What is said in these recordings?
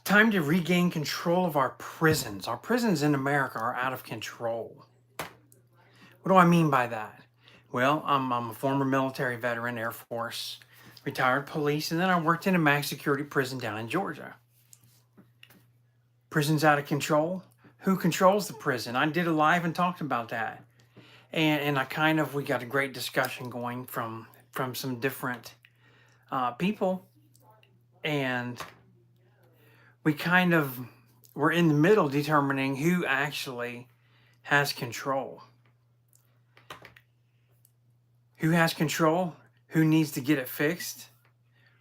Time to regain control of our prisons. Our prisons in America are out of control. What do I mean by that? Well, I'm a former military veteran, Air Force, retired police, and then I worked in a max security prison down in Georgia. Prison's out of control. Who controls the prison? I did a live and talked about that. And we got a great discussion going from some different people. And we're in the middle determining who actually has control. Who has control? Who needs to get it fixed?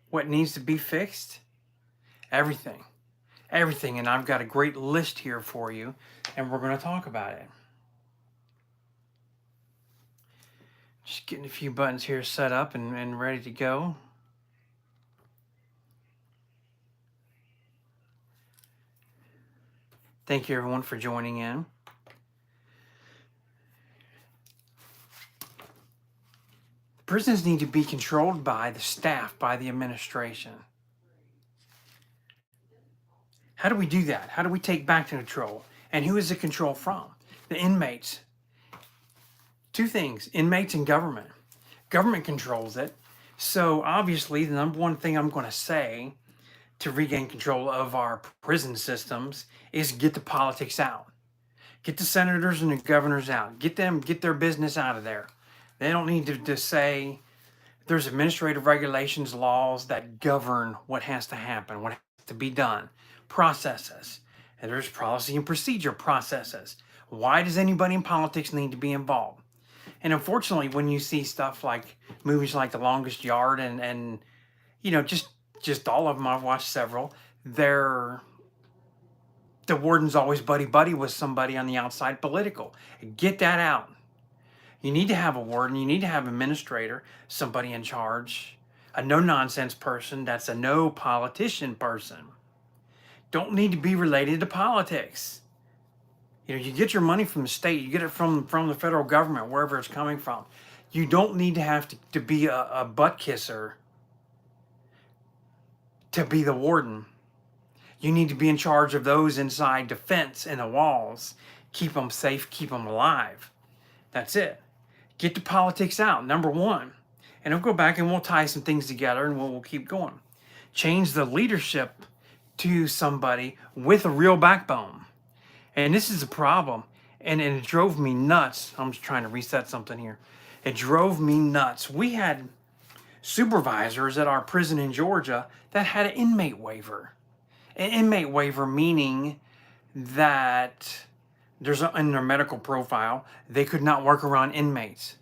What needs to be fixed? Everything. Everything. And I've got a great list here for you, and we're going to talk about it. Just getting a few buttons here set up and ready to go. Thank you, everyone, for joining in. Prisons need to be controlled by the staff, by the administration. How do we do that? How do we take back control? And who is the control from? The inmates. Two things, inmates and government. Government controls it. So obviously, the number one thing I'm going to say to regain control of our prison systems is get the politics out. Get the senators and the governors out. Get their business out of there. They don't need to say there's administrative regulations, laws that govern what has to happen, what has to be done, processes. And there's policy and procedure processes. Why does anybody in politics need to be involved? And unfortunately, when you see stuff like movies like The Longest Yard and just all of them, I've watched several, the warden's always buddy-buddy with somebody on the outside political. Get that out. You need to have a warden. You need to have an administrator, somebody in charge, a no-nonsense person that's a no-politician person. Don't need to be related to politics. You get your money from the state. You get it from the federal government, wherever it's coming from. You don't need to have to be a butt kisser to be the warden. You need to be in charge of those inside the fence and the walls. Keep them safe, keep them alive. That's it. Get the politics out, number one. And I'll go back and we'll tie some things together and we'll keep going. Change the leadership to somebody with a real backbone. And this is a problem. And it drove me nuts. I'm just trying to reset something here. It drove me nuts. We had supervisors at our prison in Georgia that had an inmate waiver. An inmate waiver meaning that in their medical profile, they could not work around inmates.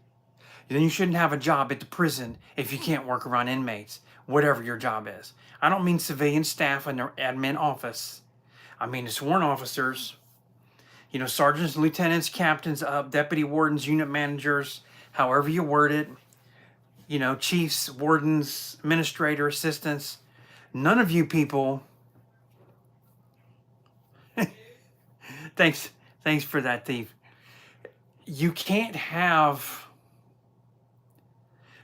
Then you shouldn't have a job at the prison if you can't work around inmates, whatever your job is. I don't mean civilian staff in their admin office. I mean the sworn officers, sergeants, lieutenants, captains, deputy wardens, unit managers, however you word it, chiefs, wardens, administrator, assistants. None of you people, thanks for that, thief. You can't have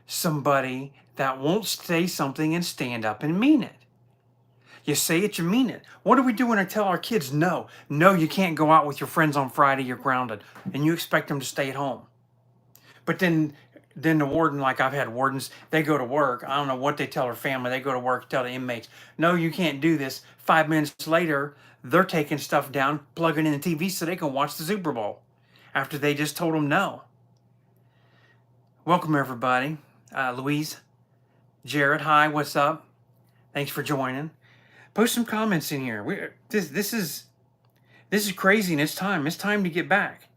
somebody that won't say something and stand up and mean it. You say it, you mean it. What do we do when I tell our kids, no, you can't go out with your friends on Friday, you're grounded, and you expect them to stay at home? But then the warden, like I've had wardens, they go to work. I don't know what they tell their family. They go to work, tell the inmates, no, you can't do this. 5 minutes later, they're taking stuff down, plugging in the TV so they can watch the Super Bowl after they just told them no. Welcome, everybody. Louise, Jared, hi, what's up? Thanks for joining. Post some comments in here. This is crazy, and it's time. It's time to get back.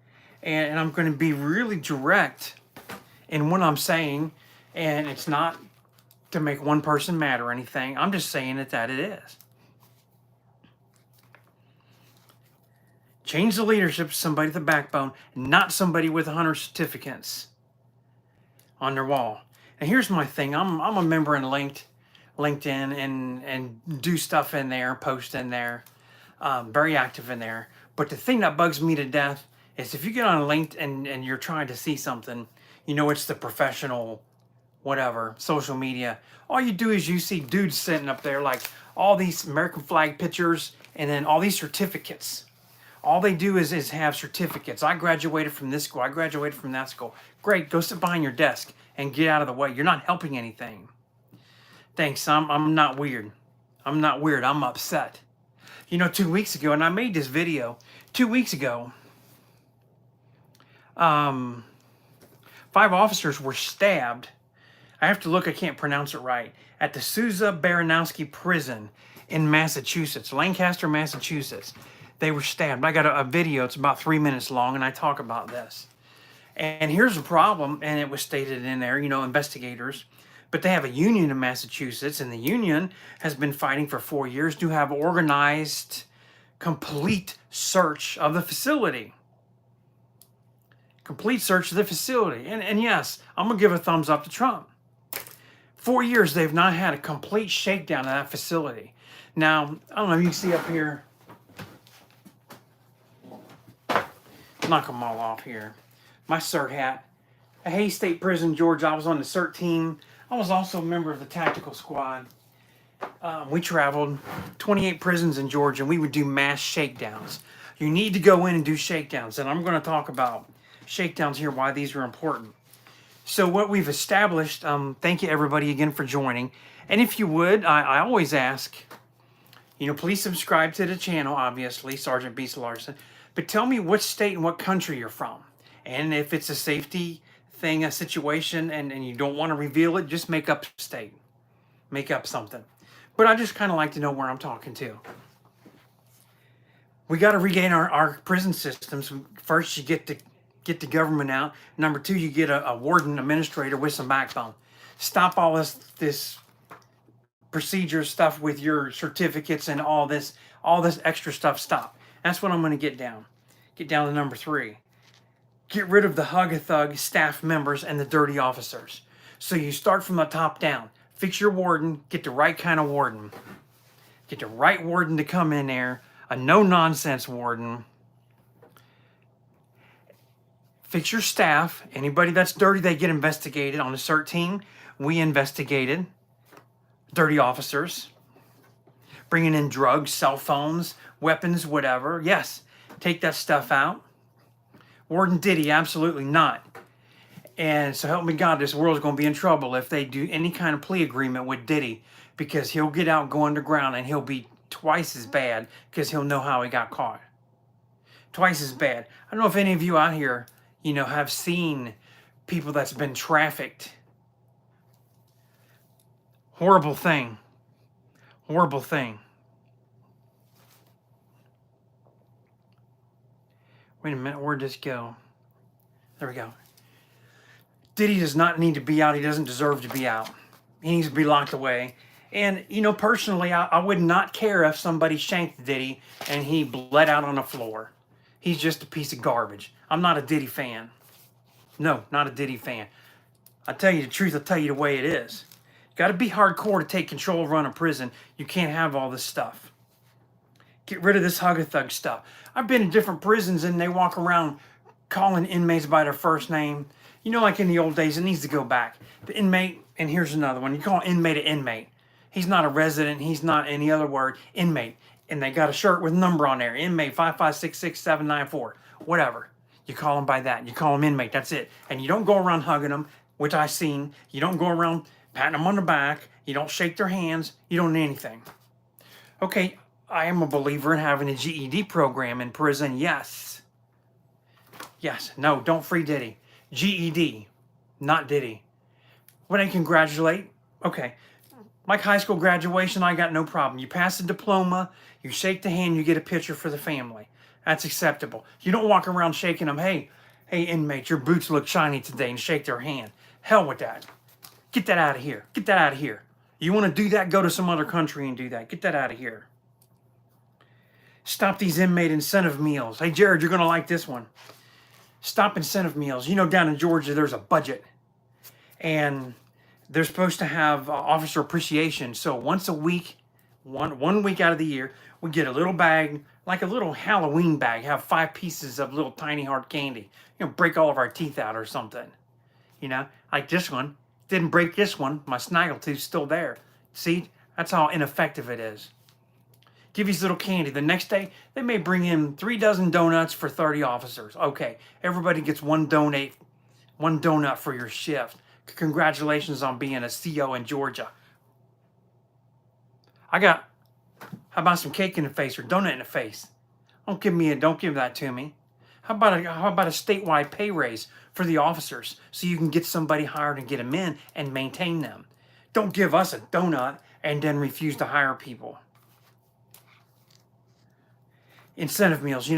And I'm going to be really direct in what I'm saying, and it's not to make one person mad or anything. I'm just saying that it is. Change the leadership to somebody with a backbone, not somebody with 100 certificates on their wall. And here's my thing. I'm a member in LinkedIn and do stuff in there, post in there, very active in there. But the thing that bugs me to death is if you get on LinkedIn and you're trying to see something, it's the professional, whatever, social media. All you do is you see dudes sitting up there like, all these American flag pictures, and then all these certificates. All they do is have certificates. I graduated from this school. I graduated from that school. Great, go sit behind your desk and get out of the way. You're not helping anything. Thanks, I'm not weird. I'm not weird, I'm upset. You know, 2 weeks ago, and I made this video, 2 weeks ago, 5 officers were stabbed. I have to look, I can't pronounce it right, at the Souza Baranowski prison in Massachusetts, Lancaster, Massachusetts. They were stabbed. I got a video, it's about 3 minutes long, and I talk about this. And here's the problem, and it was stated in there, you know, investigators, but they have a union in Massachusetts, and the union has been fighting for 4 years to have organized, complete search of the facility. Complete search of the facility. And yes, I'm going to give a thumbs up to Trump. 4 years, they've not had a complete shakedown of that facility. Now, I don't know if you can see up here. Knock them all off here. My CERT hat. At Hays State Prison, Georgia, I was on the CERT team. I was also a member of the tactical squad. We traveled 28 prisons in Georgia, and we would do mass shakedowns. You need to go in and do shakedowns, and I'm going to talk about shakedowns here, why these are important. So what we've established, thank you everybody again for joining. And if you would, I always ask, you know, please subscribe to the channel, obviously, Sergeant Beast Larson. But tell me what state and what country you're from. And if it's a safety thing, a situation, and you don't want to reveal it, just make up a state. Make up something. But I just kind of like to know where I'm talking to. We got to regain our prison systems. First, you get the government out. Number two, you get a warden administrator with some backbone. Stop all this procedure stuff with your certificates and all this extra stuff. Stop. That's what I'm going to get down. Get down to number 3. Get rid of the hug-a-thug staff members and the dirty officers. So you start from the top down. Fix your warden. Get the right kind of warden. Get the right warden to come in there. A no-nonsense warden. Fix your staff. Anybody that's dirty, they get investigated. On the CERT team, we investigated dirty officers. Bringing in drugs, cell phones, weapons, whatever. Yes, take that stuff out. Warden Diddy, absolutely not. And so help me God, this world is going to be in trouble if they do any kind of plea agreement with Diddy, because he'll get out, go underground, and he'll be twice as bad because he'll know how he got caught. Twice as bad. I don't know if any of you out here, you know, have seen people that's been trafficked. Horrible thing. Horrible thing. Wait a minute, where'd this go? There we go. Diddy does not need to be out. He doesn't deserve to be out. He needs to be locked away. And, you know, personally, I would not care if somebody shanked Diddy and he bled out on the floor. He's just a piece of garbage. I'm not a Diddy fan. No, not a Diddy fan. I tell you the truth, I'll tell you the way it is. Got to be hardcore to take control, run a prison. You can't have all this stuff. Get rid of this hug-a-thug stuff. I've been in different prisons and they walk around calling inmates by their first name. You know, like in the old days, it needs to go back. The inmate, and here's another one. You call inmate an inmate. He's not a resident. He's not any other word. Inmate. And they got a shirt with a number on there. Inmate 5566794. Whatever. You call him by that. You call him inmate. That's it. And you don't go around hugging them, which I've seen. You don't go around patting them on the back. You don't shake their hands. You don't do anything. Okay, I am a believer in having a GED program in prison. Yes. Yes. No, don't free Diddy. GED, not Diddy. When I congratulate, okay. Like high school graduation, I got no problem. You pass the diploma, you shake the hand, you get a picture for the family. That's acceptable. You don't walk around shaking them, hey inmate, your boots look shiny today, and shake their hand. Hell with that. Get that out of here. Get that out of here. You want to do that, go to some other country and do that. Get that out of here. Stop these inmate incentive meals. Hey, Jared, you're going to like this one. Stop incentive meals. You know, down in Georgia, there's a budget. And they're supposed to have officer appreciation. So once a week, one week out of the year, we get a little bag, like a little Halloween bag, have 5 pieces of little tiny hard candy. You know, break all of our teeth out or something. You know, like this one. Didn't break this one. My snaggletooth's still there. See, That's how ineffective it is. Give these little candy. The next day, they may bring in 3 dozen donuts for 30 officers. Okay, everybody gets one donut for your shift. Congratulations on being a CO in Georgia. How about some cake in the face or donut in the face? Don't give that to me. How about a statewide pay raise for the officers so you can get somebody hired and get them in and maintain them? Don't give us a donut and then refuse to hire people. Incentive meals,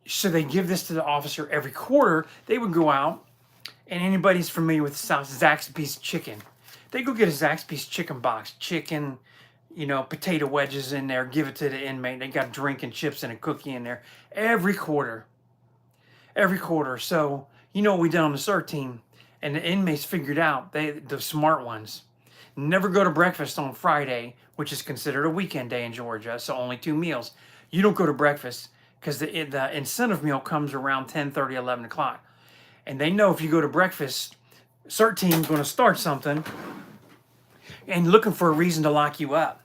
so they give this to the officer every quarter. They would go out, and anybody's familiar with South Zaxby's chicken, they go get a Zaxby's chicken box, chicken, potato wedges in there, give it to the inmate. They got a drink and chips and a cookie in there every quarter. So, what we did on the CERT team, and the inmates figured out, the smart ones, never go to breakfast on Friday, which is considered a weekend day in Georgia, so only 2 meals. You don't go to breakfast because the incentive meal comes around 10:30, 11 o'clock. And they know if you go to breakfast, CERT team's going to start something and looking for a reason to lock you up.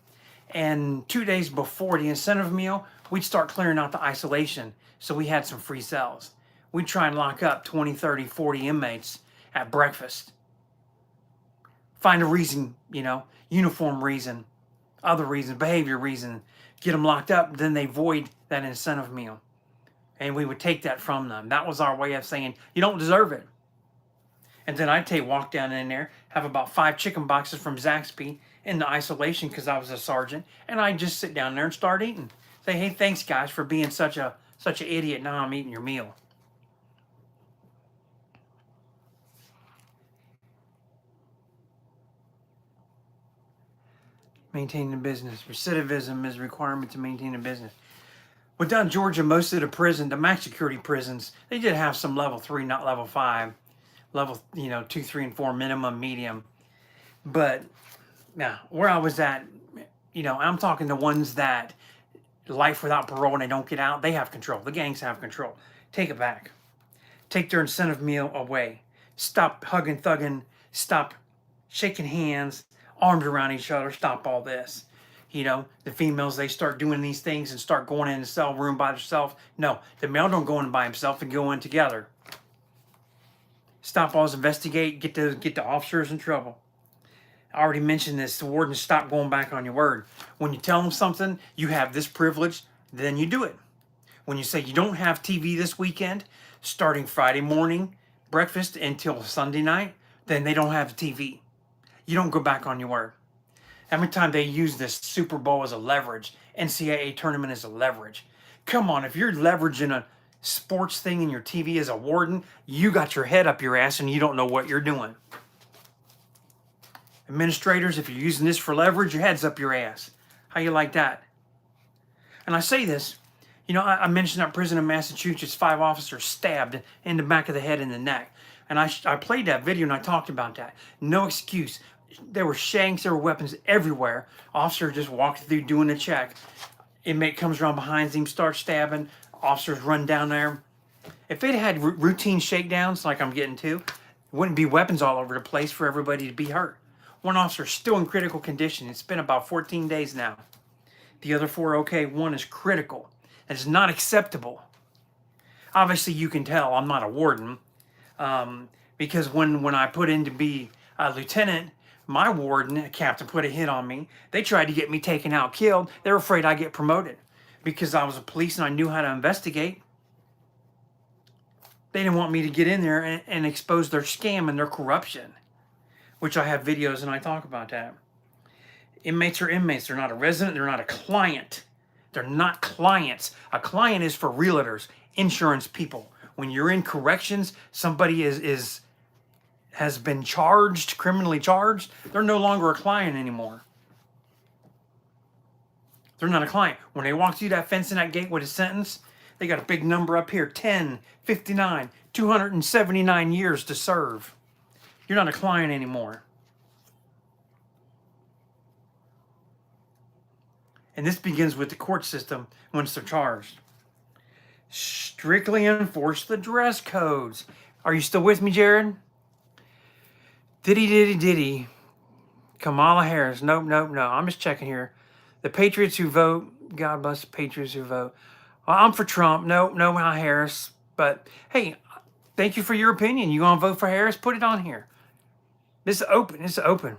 And 2 days before the incentive meal, we'd start clearing out the isolation, so we had some free cells. We'd try and lock up 20, 30, 40 inmates at breakfast. Find a reason, uniform reason, other reason, behavior reason, get them locked up, then they void that incentive meal. And we would take that from them. That was our way of saying, you don't deserve it. And then I'd walk down in there, have about 5 chicken boxes from Zaxby in the isolation because I was a sergeant, and I'd just sit down there and start eating. Say, hey, thanks guys for being such an idiot. Now I'm eating your meal. Maintaining the business. Recidivism is a requirement to maintain a business. Well, down in Georgia, most of the max security prisons, they did have some level 3, not level 5. Level, 2, 3, and 4 minimum, medium. But now, where I was at, I'm talking the ones that life without parole and they don't get out, they have control. The gangs have control. Take it back. Take their incentive meal away. Stop hugging, thugging. Stop shaking hands, arms around each other. Stop all this. The females, they start doing these things and start going in the cell room by themselves. No, the male don't go in by himself and go in together. Stop all this, investigate, get the officers in trouble. I already mentioned this. The wardens stop going back on your word. When you tell them something, you have this privilege, then you do it. When you say you don't have TV this weekend, starting Friday morning, breakfast until Sunday night, then they don't have TV. You don't go back on your word. Every time they use this Super Bowl as a leverage, NCAA tournament as a leverage. Come on, if you're leveraging a sports thing in your TV as a warden, you got your head up your ass and you don't know what you're doing. Administrators, if you're using this for leverage, your head's up your ass. How you like that? And I say this, I mentioned that prison in Massachusetts, 5 officers stabbed in the back of the head and the neck. And I played that video and I talked about that. No excuse. There were shanks, there were weapons everywhere. Officer just walked through doing a check. Inmate comes around behind him, starts stabbing. Officers run down there. If it had routine shakedowns like I'm getting to, it wouldn't be weapons all over the place for everybody to be hurt. One officer still in critical condition. It's been about 14 days now. The other 4 okay. 1 is critical. That is not acceptable. Obviously, you can tell I'm not a warden because when I put in to be a lieutenant, my warden, a captain, put a hit on me. They tried to get me taken out, killed. They were afraid I'd get promoted because I was a police and I knew how to investigate. They didn't want me to get in there and expose their scam and their corruption, which I have videos and I talk about that. Inmates are inmates. They're not a resident. They're not a client. They're not clients. A client is for realtors, insurance people. When you're in corrections, somebody has been charged, criminally charged, they're no longer a client anymore. They're not a client. When they walk through that fence in that gate with a sentence, they got a big number up here, 10, 59, 279 years to serve. You're not a client anymore. And this begins with the court system once they're charged. Strictly enforce the dress codes. Are you still with me, Jared? Diddy. Kamala Harris. Nope, nope, no. I'm just checking here. The Patriots who vote. God bless the Patriots who vote. Well, I'm for Trump. Nope, no Harris. But hey, thank you for your opinion. You gonna vote for Harris? Put it on here. This is open. This is open.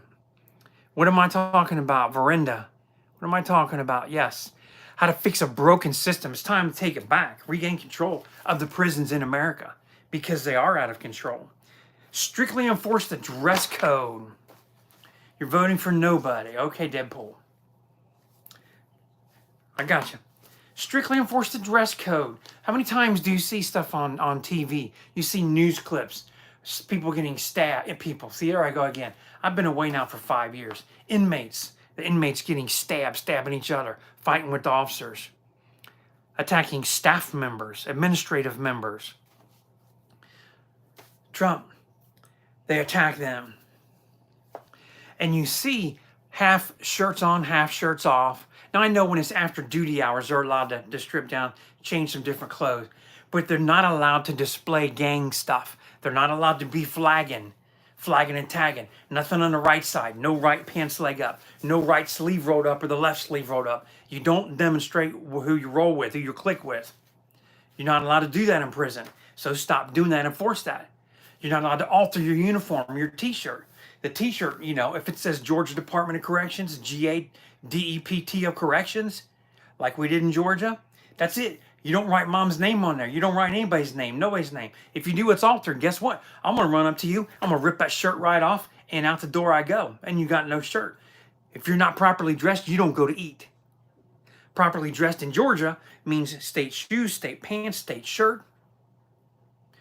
What am I talking about? Verinda. What am I talking about? Yes. How to fix a broken system. It's time to take it back. Regain control of the prisons in America because they are out of control. Strictly enforce the dress code. You're voting for nobody. Okay, Deadpool. I got you. Strictly enforce the dress code. How many times do you see stuff on TV? You see news clips, people getting stabbed. People, see, there I go again. I've been away now for 5 years. The inmates getting stabbing each other, fighting with the officers, attacking staff members, administrative members. Trump, they attack them. And you see half shirts on, half shirts off. Now, I know when it's after duty hours, they're allowed to strip down, change some different clothes, but they're not allowed to display gang stuff. They're not allowed to be flagging and tagging. Nothing on the right side, no right pants leg up, no right sleeve rolled up or the left sleeve rolled up. You don't demonstrate who you roll with, who you click with. You're not allowed to do that in prison. So stop doing that, enforce that. You're not allowed to alter your uniform, your t-shirt. The t-shirt, if it says Georgia Department of Corrections, GADEPT of Corrections, like we did in Georgia, that's it. You don't write mom's name on there. You don't write anybody's name, nobody's name. If you do, it's altered. Guess what? I'm going to run up to you. I'm going to rip that shirt right off, and out the door I go, and you got no shirt. If you're not properly dressed, you don't go to eat. Properly dressed in Georgia means state shoes, state pants, state shirt.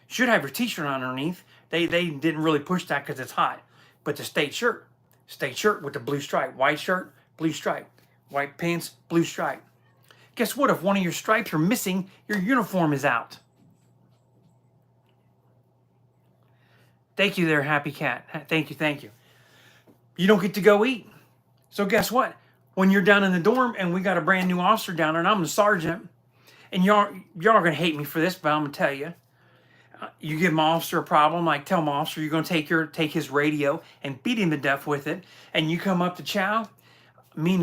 Should have your t-shirt underneath. They didn't really push that because it's hot. But the state shirt with the blue stripe. White shirt, blue stripe. White pants, blue stripe. Guess what? If one of your stripes are missing, your uniform is out. Thank you there, Happy Cat. Thank you. You don't get to go eat. So guess what? When you're down in the dorm and we got a brand new officer down there and I'm the sergeant, and y'all are going to hate me for this, but I'm going to tell you. You give my officer a problem, like tell my officer you're going to take his radio and beat him to death with it, and you come up to chow, me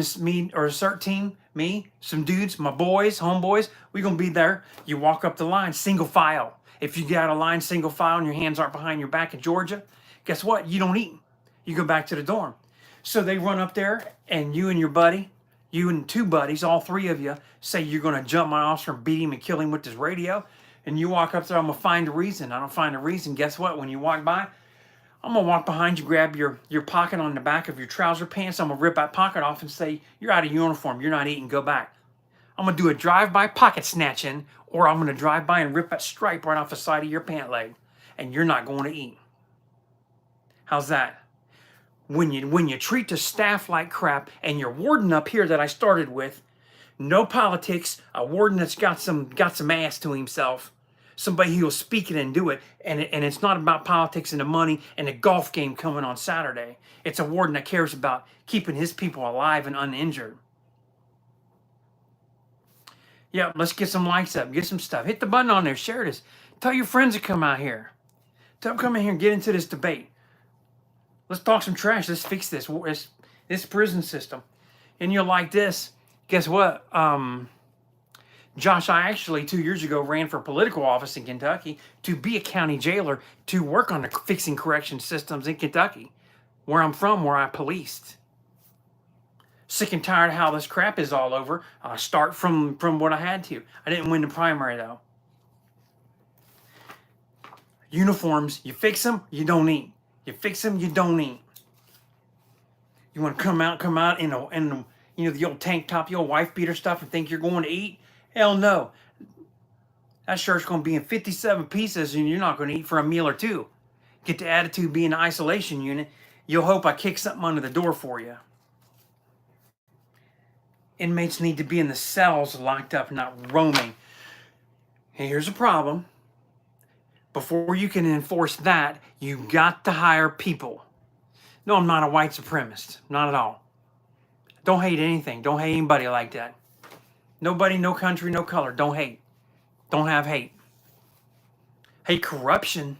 or a CERT team, me, some dudes, my boys, homeboys, we're going to be there. You walk up the line, single file. If you get out of line, single file, and your hands aren't behind your back in Georgia, guess what? You don't eat. You go back to the dorm. So they run up there, and you and your buddy, you and two buddies, all three of you, say you're going to jump my officer and beat him and kill him with this radio. And you walk up there, I'm going to find a reason. I don't find a reason. Guess what? When you walk by, I'm going to walk behind you, grab your pocket on the back of your trouser pants. I'm going to rip that pocket off and say, you're out of uniform. You're not eating. Go back. I'm going to do a drive-by pocket snatching, or I'm going to drive by and rip that stripe right off the side of your pant leg. And you're not going to eat. How's that? When you treat the staff like crap and your warden up here that I started with, no politics, a warden that's got some ass to himself, somebody who will speak it and do it, and it's not about politics and the money and the golf game coming on Saturday. It's a warden that cares about keeping his people alive and uninjured. Yeah, let's get some likes up, get some stuff. Hit the button on there, share this. Tell your friends to come out here. Tell them come in here and get into this debate. Let's talk some trash. Let's fix this prison system. And you'll like this. Guess what? Josh, I actually 2 years ago ran for political office in Kentucky to be a county jailer to work on the fixing correction systems in Kentucky, where I'm from, where I policed. Sick and tired of how this crap is all over. I start from what I had to. I didn't win the primary though. Uniforms, you fix them, you don't eat. You fix them, you don't eat. You want to come out in the old tank top, the old wife beater stuff, and think you're going to eat? Hell no. That shirt's going to be in 57 pieces, and you're not going to eat for a meal or two. Get the attitude, be in an isolation unit. You'll hope I kick something under the door for you. Inmates need to be in the cells locked up, not roaming. Hey, here's a problem. Before you can enforce that, you got to hire people. No, I'm not a white supremacist. Not at all. Don't hate anything. Don't hate anybody like that. Nobody, no country, no color. Don't hate. Don't have hate. Hate corruption.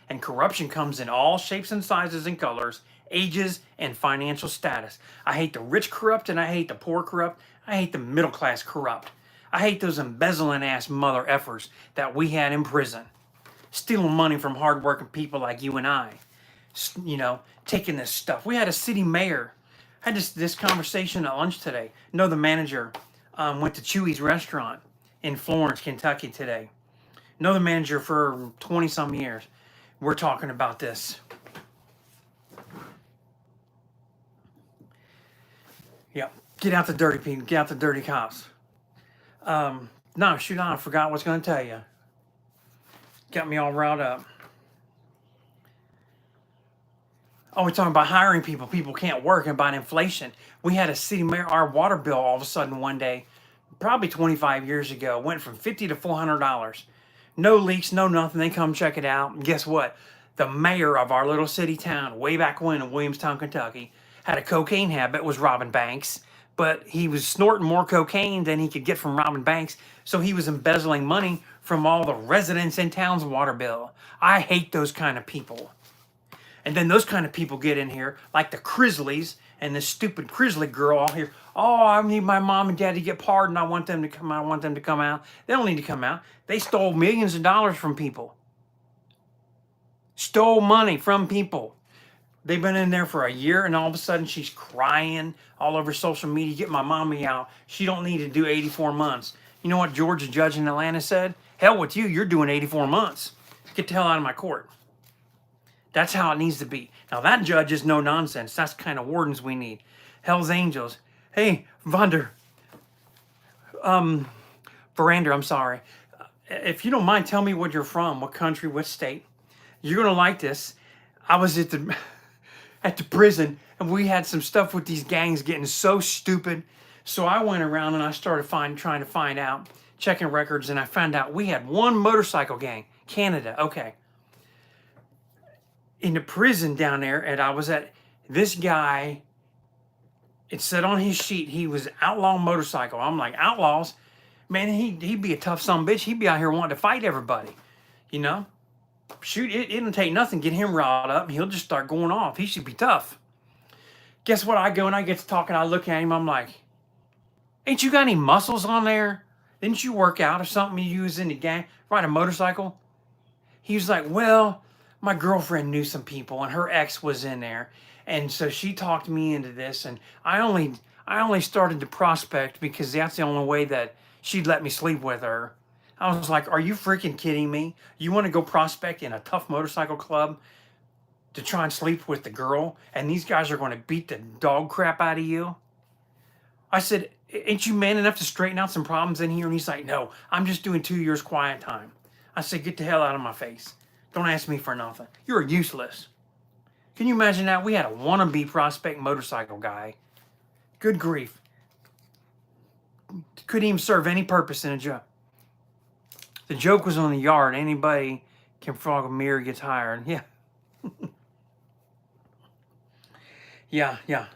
And corruption comes in all shapes and sizes and colors ages, and financial status. I hate the rich corrupt and I hate the poor corrupt. I hate the middle class corrupt. I hate those embezzling ass mother effers that we had in prison, stealing money from hardworking people like you and I. You know, taking this stuff. We had a city mayor. I had this conversation at lunch today. No, the manager went to Chewy's restaurant in Florence, Kentucky today. Know the manager for 20 some years. We're talking about this. Yep. Get out the dirty people. Get out the dirty cops. No, shoot on. I forgot what I was going to tell you. Got me all riled up. Oh, we're talking about hiring people. People can't work, and about inflation. We had a city mayor, our water bill all of a sudden one day, probably 25 years ago, went from $50 to $400. No leaks, no nothing. They come check it out. And guess what? The mayor of our little city town, way back when in Williamstown, Kentucky, had a cocaine habit, was robbing banks. But he was snorting more cocaine than he could get from robbing banks. So he was embezzling money from all the residents in town's water bill. I hate those kind of people. And then those kind of people get in here, like the Grizzlies and this stupid Grizzly girl all here. Oh, I need my mom and dad to get pardoned. I want them to come out. I want them to come out. They don't need to come out. They stole millions of dollars from people. Stole money from people. They've been in there for a year, and all of a sudden she's crying all over social media. Get my mommy out. She don't need to do 84 months. You know what Georgia judge in Atlanta said? Hell with you. You're doing 84 months. Get the hell out of my court. That's how it needs to be. Now that judge is no nonsense. That's the kind of wardens we need. Hell's Angels. Hey, Vander. Veranda, I'm sorry. If you don't mind, tell me what you're from, what country, what state. You're going to like this. I was at the at the prison, and we had some stuff with these gangs getting so stupid. So I went around and I started trying to find out, checking records, and I found out we had one motorcycle gang. Canada, okay. In the prison down there, and I was at this guy, it said on his sheet he was outlaw motorcycle. I'm like, outlaws? Man, he'd be a tough son of a bitch. He'd be out here wanting to fight everybody, you know? Shoot, it didn't take nothing to get him riled up. He'll just start going off. He should be tough. Guess what? I go and I get to talking. I look at him. I'm like, ain't you got any muscles on there? Didn't you work out or something? You was in the gang, ride a motorcycle? He was like, well, my girlfriend knew some people and her ex was in there. And so she talked me into this. And I only started to prospect because that's the only way that she'd let me sleep with her. I was like, are you freaking kidding me? You want to go prospect in a tough motorcycle club to try and sleep with the girl? And these guys are going to beat the dog crap out of you? I said, ain't you man enough to straighten out some problems in here? And he's like, no, I'm just doing 2 years quiet time. I said, get the hell out of my face. Don't ask me for nothing. You're useless. Can you imagine that? We had a wannabe prospect motorcycle guy. Good grief. Couldn't even serve any purpose in a job. The joke was on the yard. Anybody can frog a mirror, gets hired. Yeah. Yeah.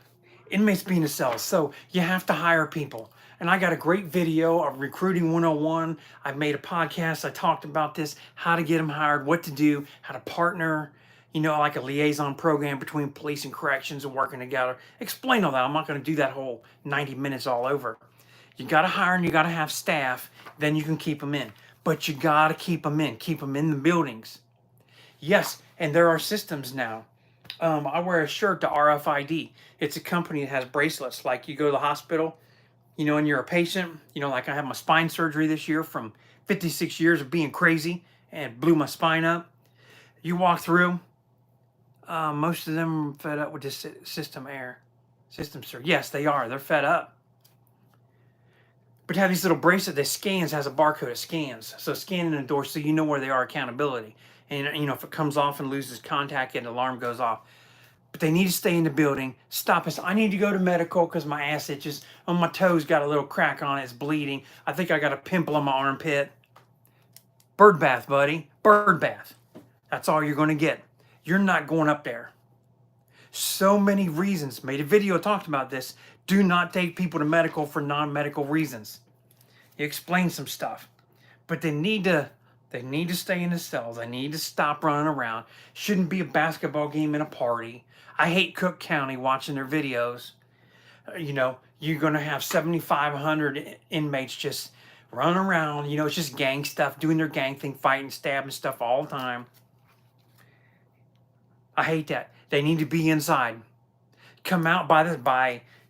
Inmates being a cell. So you have to hire people. And I got a great video of Recruiting 101. I've made a podcast. I talked about this, how to get them hired, what to do, how to partner, you know, like a liaison program between police and corrections and working together. Explain all that. I'm not going to do that whole 90 minutes all over. You got to hire and you got to have staff. Then you can keep them in. But you got to keep them in the buildings. Yes, and there are systems now. I wear a shirt to RFID. It's a company that has bracelets. Like you go to the hospital, you know, and you're a patient. You know, like I had my spine surgery this year from 56 years of being crazy and blew my spine up. You walk through, most of them are fed up with this system, sir. Yes, they are. They're fed up. But have these little bracelet that scans, has a barcode, it scans. So scanning the door so you know where they are, accountability. And, you know, if it comes off and loses contact, an alarm goes off. But they need to stay in the building. Stop us. I need to go to medical because my ass itches. On my toes got a little crack on it. It's bleeding. I think I got a pimple on my armpit. Bird bath, buddy. Bird bath. That's all you're going to get. You're not going up there. So many reasons. Made a video, talked about this. Do not take people to medical for non-medical reasons. You explain some stuff. But they need to They need to stay in the cells. They need to stop running around. Shouldn't be a basketball game and a party. I hate Cook County watching their videos. You know, you're going to have 7,500 inmates just running around. You know, it's just gang stuff, doing their gang thing, fighting, stabbing stuff all the time. I hate that. They need to be inside. Come out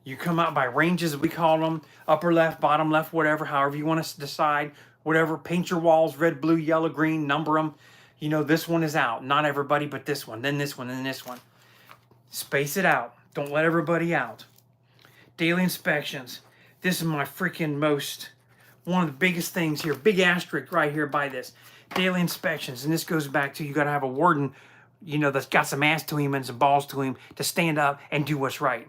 you come out by ranges, we call them, upper left, bottom left, whatever, however you want to decide, whatever. Paint your walls red, blue, yellow, green, number them. You know, this one is out. Not everybody, but this one, then this one, then this one. Space it out. Don't let everybody out. Daily inspections. This is my freaking one of the biggest things here. Big asterisk right here by this. Daily inspections. And this goes back to, you got to have a warden, you know, that's got some ass to him and some balls to him to stand up and do what's right.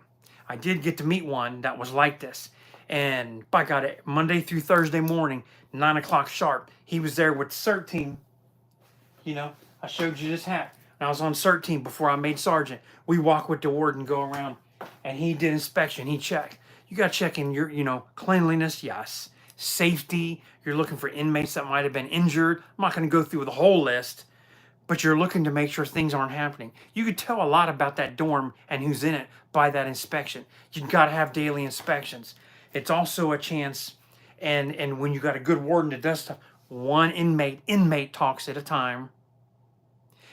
I did get to meet one that was like this. And by God, Monday through Thursday morning, 9 o'clock sharp, he was there with CERT team. You know, I showed you this hat. When I was on CERT team before I made sergeant, we walk with the warden, go around, and he did inspection. He checked. You got to check in your, you know, cleanliness, yes. Safety. You're looking for inmates that might have been injured. I'm not going to go through the whole list, but you're looking to make sure things aren't happening. You could tell a lot about that dorm and who's in it by that inspection. You've got to have daily inspections. It's also a chance, and when you got a good warden that does stuff, one inmate talks at a time.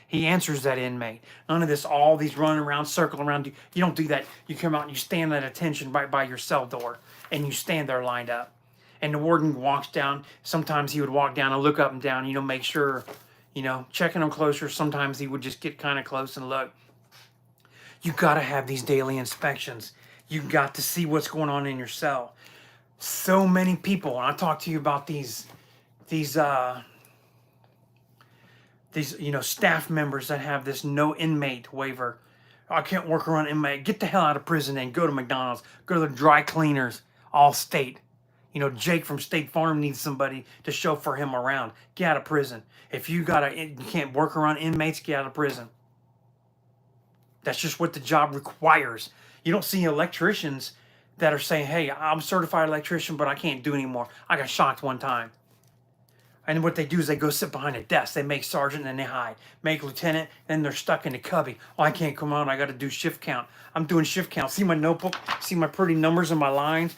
He answers that inmate. None of this, all these running around, circling around. You don't do that. You come out and you stand at attention right by your cell door, and you stand there lined up. And the warden walks down. Sometimes he would walk down and look up and down, you know, make sure, you know, checking them closer. Sometimes he would just get kind of close and look. You got to have these daily inspections. You got to see what's going on in your cell. So many people, and I talk to you about these you know, staff members that have this no inmate waiver. I can't work around inmate. Get the hell out of prison and go to McDonald's. Go to the dry cleaners, all state. You know, Jake from State Farm needs somebody to chauffeur him around. Get out of prison. If you can't work around inmates, get out of prison. That's just what the job requires. You don't see electricians that are saying, hey, I'm a certified electrician, but I can't do anymore. I got shocked one time. And what they do is they go sit behind a desk. They make sergeant and then they hide. Make lieutenant, then they're stuck in the cubby. Oh, I can't come out. I got to do shift count. I'm doing shift count. See my notebook? See my pretty numbers and my lines?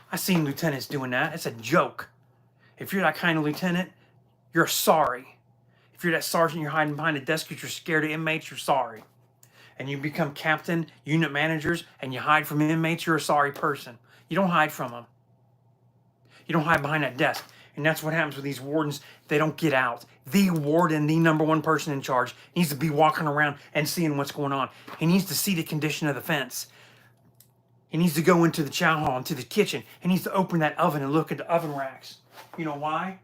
I've seen lieutenants doing that. It's a joke. If you're that kind of lieutenant, you're sorry. If you're that sergeant, you're hiding behind a desk because you're scared of inmates, you're sorry. And you become captain, unit managers, and you hide from inmates, you're a sorry person. You don't hide from them. You don't hide behind that desk. And that's what happens with these wardens. They don't get out. The warden, the number one person in charge, needs to be walking around and seeing what's going on. He needs to see the condition of the fence. He needs to go into the chow hall, into the kitchen. He needs to open that oven and look at the oven racks. You know why?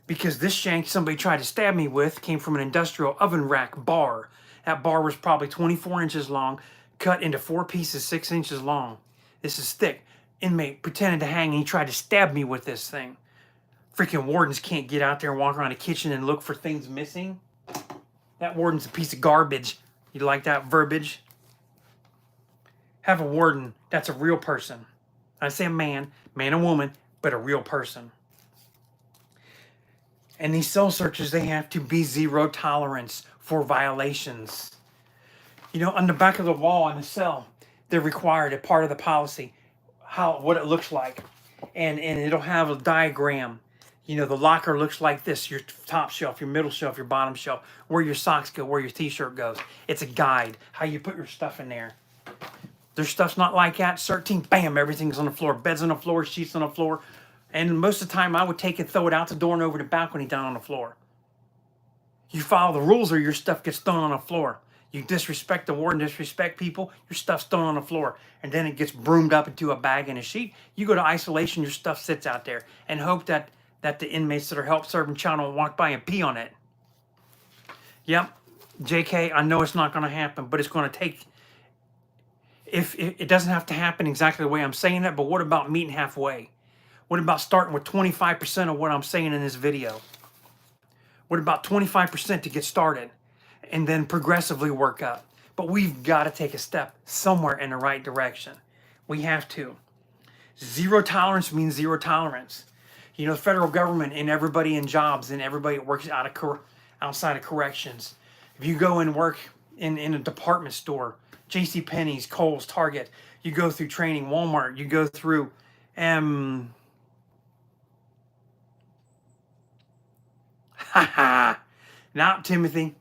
Because this shank somebody tried to stab me with came from an industrial oven rack bar. That bar was probably 24 inches long, cut into 4 pieces, 6 inches long. This is thick. Inmate pretended to hang and he tried to stab me with this thing. Freaking wardens can't get out there and walk around the kitchen and look for things missing. That warden's a piece of garbage. You like that verbiage? Have a warden that's a real person. I say a man and woman, but a real person. And these cell searches, they have to be zero tolerance for violations. You know, on the back of the wall on the cell, they're required, a part of the policy, what it looks like. And it'll have a diagram. You know, the locker looks like this, your top shelf, your middle shelf, your bottom shelf, where your socks go, where your t-shirt goes. It's a guide, how you put your stuff in there. Their stuff's not like that. CERT team, bam, everything's on the floor. Beds on the floor, sheets on the floor. And most of the time, I would take it, throw it out the door and over the balcony down on the floor. You follow the rules or your stuff gets thrown on the floor. You disrespect the warden, disrespect people, your stuff's thrown on the floor. And then it gets broomed up into a bag and a sheet. You go to isolation, your stuff sits out there. And hope that the inmates that are help serving child don't walk by and pee on it. Yep, JK, I know it's not going to happen, but it's going to take... If it doesn't have to happen exactly the way I'm saying it, but what about meeting halfway? What about starting with 25% of what I'm saying in this video? What about 25% to get started and then progressively work up? But we've got to take a step somewhere in the right direction. We have to. Zero tolerance means zero tolerance. You know, the federal government and everybody in jobs and everybody that works outside of corrections. If you go and work in a department store, J.C. Penney's, Kohl's, Target, you go through training, Walmart, you go through now, Timothy.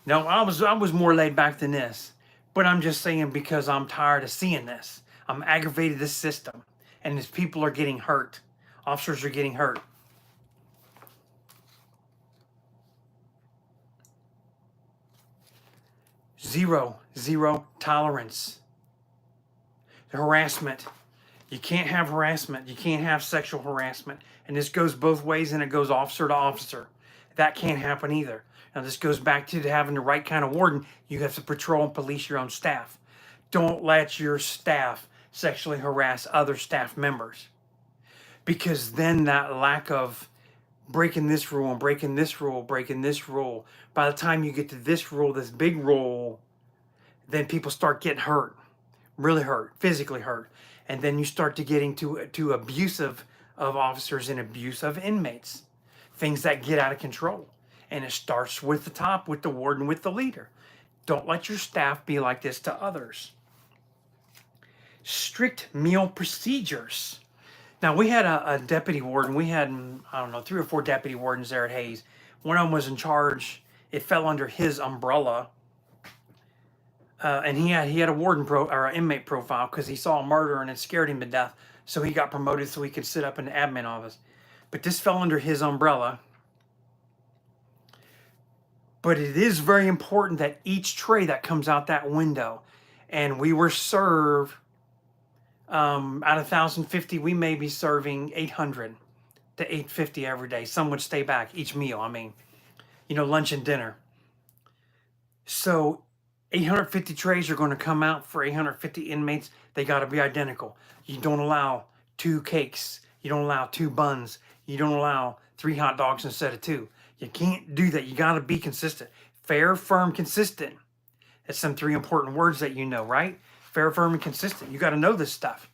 No, I was more laid back than this. But I'm just saying, because I'm tired of seeing this. I'm aggravated this system. And these people are getting hurt. Officers are getting hurt. Zero tolerance. Harassment. You can't have harassment. You can't have sexual harassment. And this goes both ways, and it goes officer to officer. That can't happen either. Now, this goes back to having the right kind of warden. You have to patrol and police your own staff. Don't let your staff sexually harass other staff members. Because then that lack of breaking this rule and breaking this rule, breaking this rule, by the time you get to this rule, this big rule, then people start getting hurt, really hurt, physically hurt. And then you start to getting to abuse of officers and abuse of inmates, things that get out of control. And it starts with the top, with the warden, with the leader. Don't let your staff be like this to others. Strict meal procedures. Now, we had a deputy warden. We had, I don't know, 3 or 4 deputy wardens there at Hayes. One of them was in charge. It fell under his umbrella. And he had a warden or an inmate profile because he saw a murder and it scared him to death. So he got promoted so he could sit up in the admin office. But this fell under his umbrella. But it is very important that each tray that comes out that window, and we were served, out of 1,050, we may be serving 800 to 850 every day. Some would stay back each meal. I mean, you know, lunch and dinner. So 850 trays are going to come out for 850 inmates. They got to be identical. You don't allow 2 cakes. You don't allow 2 buns. You don't allow 3 hot dogs instead of 2. You can't do that. You got to be consistent. Fair, firm, consistent. That's some 3 important words that you know, right? Fair, firm, and consistent. You got to know this stuff.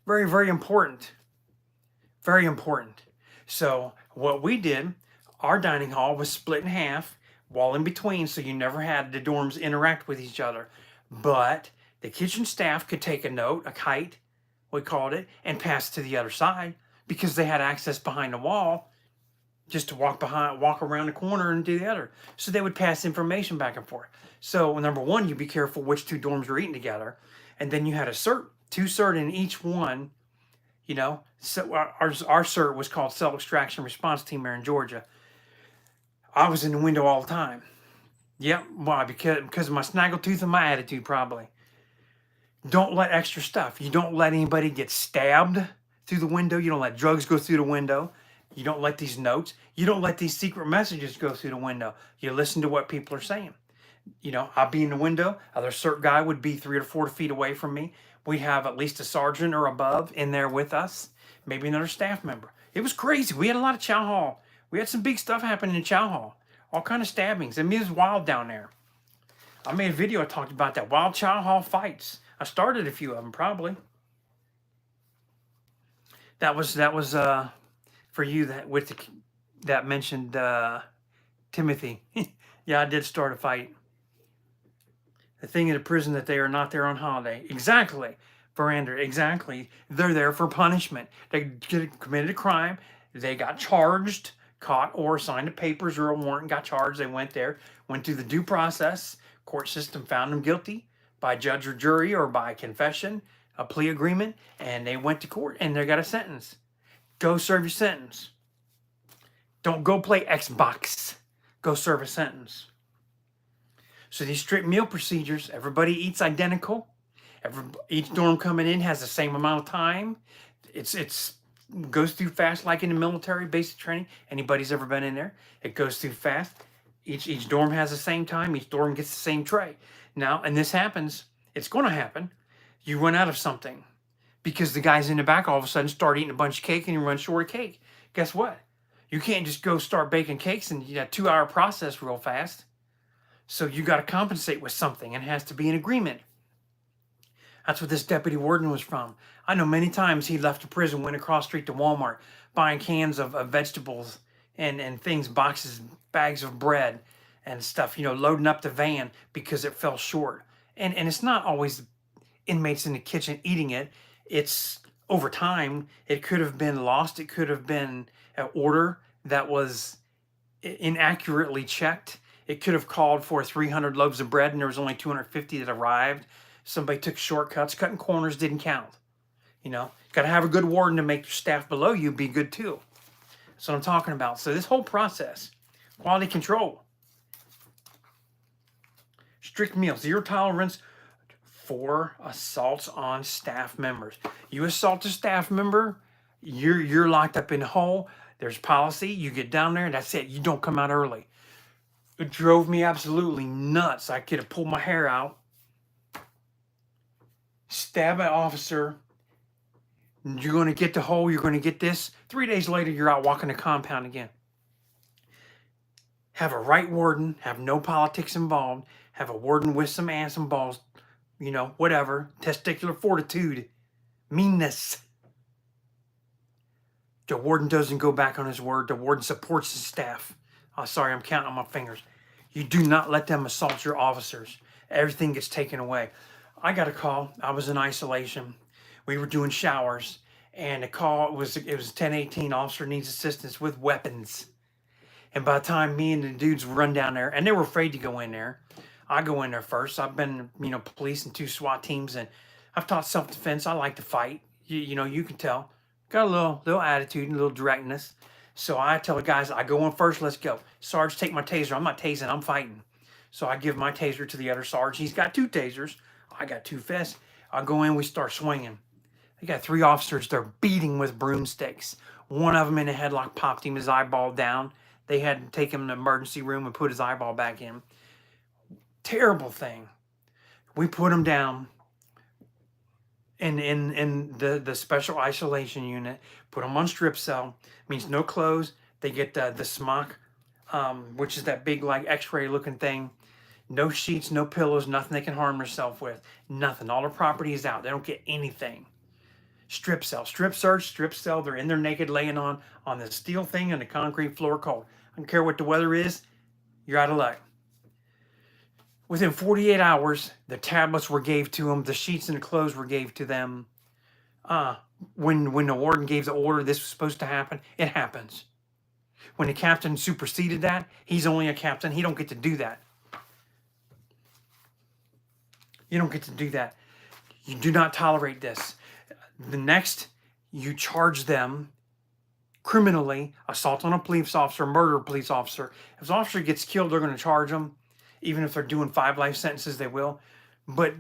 Very, very important. Very important. So what we did, our dining hall was split in half, wall in between, so you never had the dorms interact with each other. But the kitchen staff could take a note, a kite, we called it, and pass to the other side because they had access behind the wall just to walk around the corner and do the other. So they would pass information back and forth. So number one, you be careful which 2 dorms are eating together. And then you had a CERT, 2 CERT in each one, you know. So our CERT was called Cell Extraction Response Team here in Georgia. I was in the window all the time. Yep, why? Because of my snaggletooth and my attitude, probably. Don't let extra stuff. You don't let anybody get stabbed through the window. You don't let drugs go through the window. You don't let these notes. You don't let these secret messages go through the window. You listen to what people are saying. You know, I'll be in the window. Other CERT guy would be 3 or 4 feet away from me. We have at least a sergeant or above in there with us. Maybe another staff member. It was crazy. We had a lot of chow hall. We had some big stuff happening in chow hall. All kind of stabbings. I mean, it was wild down there. I made a video. I talked about that. Wild chow hall fights. I started a few of them, probably. That was for you that mentioned Timothy. Yeah, I did start a fight. The thing in the prison that they are not there on holiday. Exactly, Veranda. Exactly. They're there for punishment. They committed a crime. They got charged, caught, or signed the papers or a warrant, got charged. They went there, went through the due process. Court system found them guilty by judge or jury or by confession, a plea agreement, and they went to court and they got a sentence. Go serve your sentence. Don't go play Xbox. Go serve a sentence. So these strict meal procedures, everybody eats identical. Each dorm coming in has the same amount of time. It's goes through fast, like in the military basic training. Anybody's ever been in there? It goes through fast. Each dorm has the same time. Each dorm gets the same tray. Now, and this happens. It's going to happen. You run out of something because the guys in the back all of a sudden start eating a bunch of cake and you run short of cake. Guess what? You can't just go start baking cakes and you got a 2-hour process real fast. So you got to compensate with something and it has to be an agreement. That's what this deputy warden was from. I know many times he left the prison, went across the street to Walmart, buying cans of vegetables and things, boxes, bags of bread and stuff, loading up the van because it fell short. And it's not always inmates in the kitchen eating it. It's over time, it could have been lost. It could have been an order that was inaccurately checked. It could have called for 300 loaves of bread and there was only 250 that arrived. Somebody took shortcuts. Cutting corners didn't count. Got to have a good warden to make your staff below you be good too. That's what I'm talking about. So this whole process, quality control, strict meals, zero tolerance for assaults on staff members. You assault a staff member, you're locked up in a hole. There's policy. You get down there, and that's it. You don't come out early. It drove me absolutely nuts. I could have pulled my hair out, stab an officer. You're going to get the hole. You're going to get this. 3 days later, you're out walking the compound again. Have a right warden. Have no politics involved. Have a warden with some ass and balls. Whatever. Testicular fortitude. Meanness. The warden doesn't go back on his word. The warden supports his staff. Oh, sorry, I'm counting on my fingers. You do not let them assault your officers. Everything gets taken away. I got a call. I was in isolation. We were doing showers, and the call was 10:18. Officer needs assistance with weapons. And by the time me and the dudes run down there, and they were afraid to go in there, I go in there first. I've been, police and 2 SWAT teams, and I've taught self-defense. I like to fight. You can tell. Got a little attitude and a little directness. So I tell the guys, I go in first, let's go. Sarge, take my taser. I'm not tasing, I'm fighting. So I give my taser to the other Sarge. He's got 2 tasers. I got 2 fists. I go in, we start swinging. They got 3 officers, they're beating with broomsticks. One of them in a headlock popped him, his eyeball down. They had to take him in the emergency room and put his eyeball back in. Terrible thing. We put him down in the special isolation unit, put them on strip cell. Means no clothes. They get the smock, which is that big x-ray looking thing. No sheets, no pillows, nothing they can harm themselves with. Nothing. All their property is out. They don't get anything. Strip cell, strip search, strip cell. They're in there naked, laying on the steel thing on the concrete floor cold. I don't care what the weather is. You're out of luck. Within 48 hours, the tablets were gave to them. The sheets and the clothes were gave to them. When the warden gave the order this was supposed to happen, it happens. When the captain superseded that, he's only a captain. He don't get to do that. You don't get to do that. You do not tolerate this. The next, you charge them criminally, assault on a police officer, murder a police officer. If the officer gets killed, they're going to charge them. Even if they're doing 5 life sentences, they will. But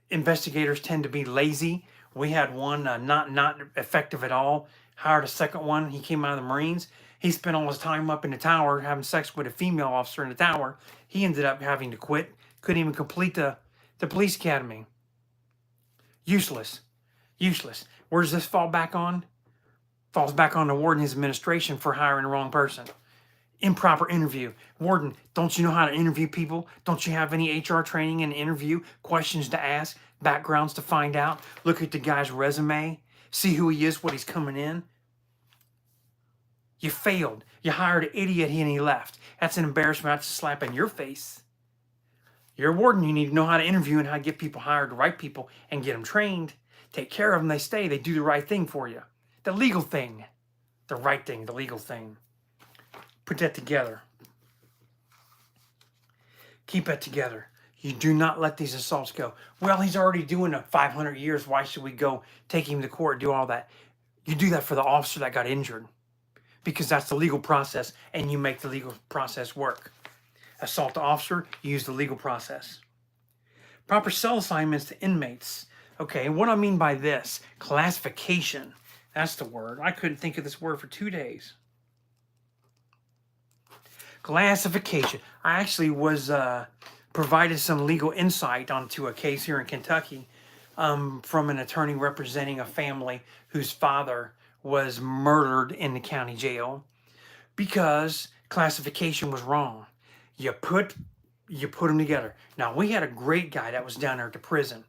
investigators tend to be lazy. We had one not effective at all. Hired a second one. He came out of the Marines. He spent all his time up in the tower having sex with a female officer in the tower. He ended up having to quit. Couldn't even complete the police academy. Useless. Useless. Where does this fall back on? Falls back on the warden and his administration for hiring the wrong person. Improper interview. Warden, don't you know how to interview people? Don't you have any HR training and interview? Questions to ask? Backgrounds to find out? Look at the guy's resume? See who he is, what he's coming in? You failed. You hired an idiot and he left. That's an embarrassment. That's a slap in your face. You're a warden. You need to know how to interview and how to get people hired, the right people, and get them trained. Take care of them. They stay. They do the right thing for you. The legal thing. The right thing. The legal thing. Put that together. Keep it together. You do not let these assaults go. Well, he's already doing it 500 years. Why should we go take him to court, do all that? You do that for the officer that got injured because that's the legal process and you make the legal process work. Assault the officer, use the legal process. Proper cell assignments to inmates. Okay, what I mean by this, classification. That's the word. I couldn't think of this word for 2 days. Classification. I actually was provided some legal insight onto a case here in Kentucky from an attorney representing a family whose father was murdered in the county jail because classification was wrong. You put them together. Now, we had a great guy that was down there at the prison.